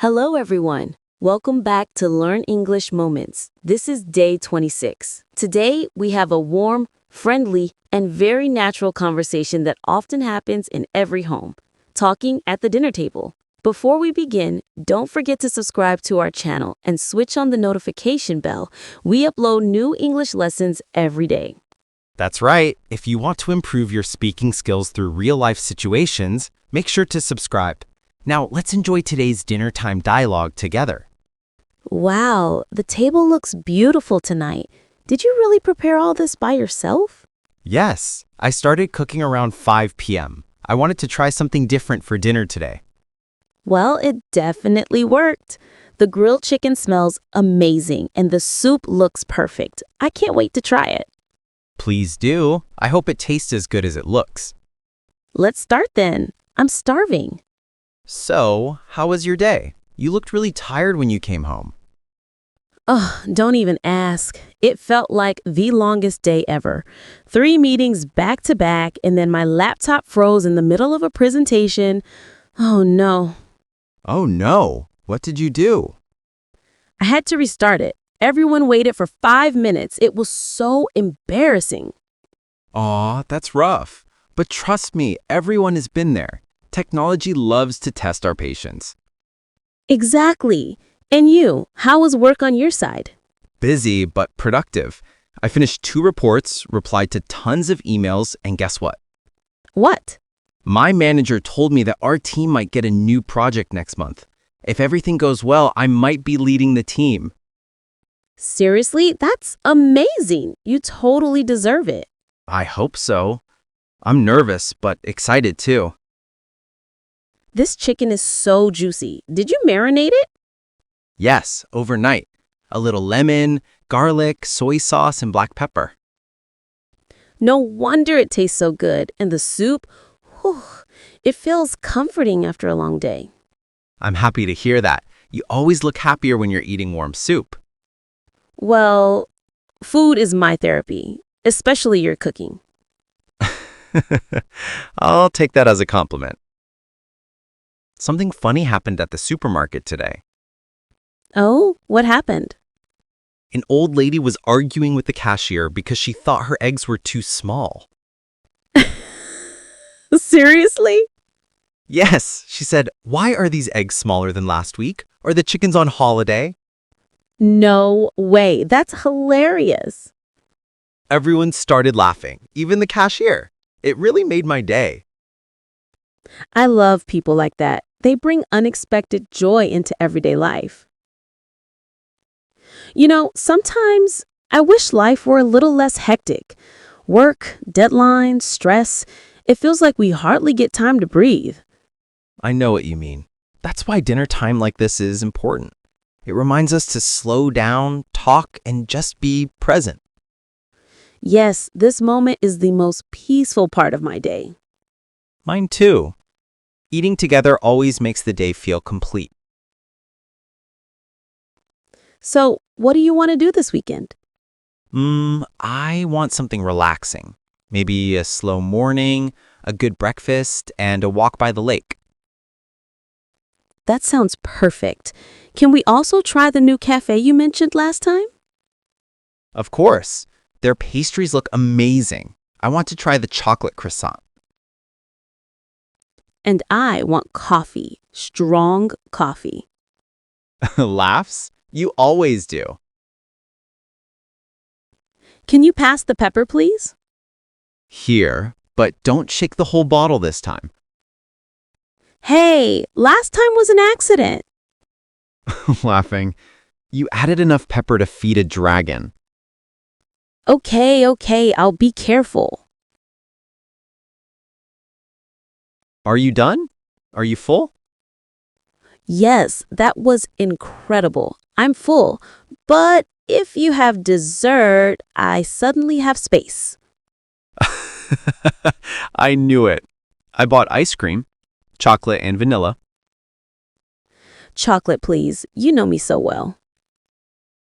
Hello, everyone. Welcome back to Learn English Moments. This is day 26. Today, we have a warm, friendly, and very natural conversation that often happens in every home, talking at the dinner table. Before we begin, don't forget to subscribe to our channel and switch on the notification bell. We upload new English lessons every day. That's right. If you want to improve your speaking skills through real-life situations, make sure to subscribe. Now, let's enjoy today's dinner time dialogue together. Wow, the table looks beautiful tonight. Did you really prepare all this by yourself? Yes, I started cooking around 5 p.m. I wanted to try something different for dinner today. Well, it definitely worked. The grilled chicken smells amazing and the soup looks perfect. I can't wait to try it. Please do. I hope it tastes as good as it looks. Let's start then. I'm starving. So, how was your day? You looked really tired when you came home. Oh, don't even ask. It felt like the longest day ever. 3 meetings back to back, and then my laptop froze in the middle of a presentation. Oh no. Oh no, what did you do? I had to restart it. Everyone waited for 5 minutes. It was so embarrassing. Aw, that's rough. But trust me, everyone has been there. Technology loves to test our patience. Exactly. And you, how was work on your side? Busy, but productive. I finished 2 reports, replied to tons of emails, and guess what? What? My manager told me that our team might get a new project next month. If everything goes well, I might be leading the team. Seriously? That's amazing. You totally deserve it. I hope so. I'm nervous, but excited too. This chicken is so juicy. Did you marinate it? Yes, overnight. A little lemon, garlic, soy sauce, and black pepper. No wonder it tastes so good. And the soup, whew, it feels comforting after a long day. I'm happy to hear that. You always look happier when you're eating warm soup. Well, food is my therapy, especially your cooking. I'll take that as a compliment. Something funny happened at the supermarket today. Oh, what happened? An old lady was arguing with the cashier because she thought her eggs were too small. Seriously? Yes, she said, "Why are these eggs smaller than last week? Are the chickens on holiday?" No way. That's hilarious. Everyone started laughing, even the cashier. It really made my day. I love people like that. They bring unexpected joy into everyday life. You know, sometimes I wish life were a little less hectic. Work, deadlines, stress. It feels like we hardly get time to breathe. I know what you mean. That's why dinner time like this is important. It reminds us to slow down, talk, and just be present. Yes, this moment is the most peaceful part of my day. Mine too. Eating together always makes the day feel complete. So, what do you want to do this weekend? I want something relaxing. Maybe a slow morning, a good breakfast, and a walk by the lake. That sounds perfect. Can we also try the new cafe you mentioned last time? Of course, their pastries look amazing. I want to try the chocolate croissant. And I want coffee, strong coffee. Laughs? You always do. Can you pass the pepper, please? Here, but don't shake the whole bottle this time. Hey, last time was an accident. Laughing. You added enough pepper to feed a dragon. Okay, I'll be careful. Are you done? Are you full? Yes, that was incredible. I'm full. But if you have dessert, I suddenly have space. I knew it. I bought ice cream, chocolate and vanilla. Chocolate, please. You know me so well.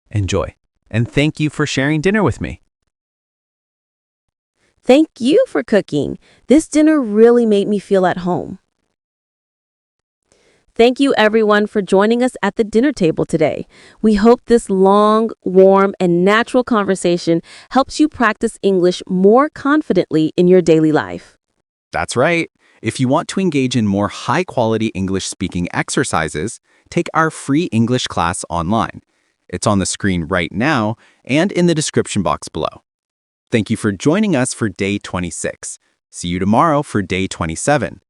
Enjoy. And thank you for sharing dinner with me. Thank you for cooking. This dinner really made me feel at home. Thank you, everyone, for joining us at the dinner table today. We hope this long, warm, and natural conversation helps you practice English more confidently in your daily life. That's right. If you want to engage in more high-quality English speaking exercises, take our free English class online. It's on the screen right now and in the description box below. Thank you for joining us for day 26. See you tomorrow for day 27.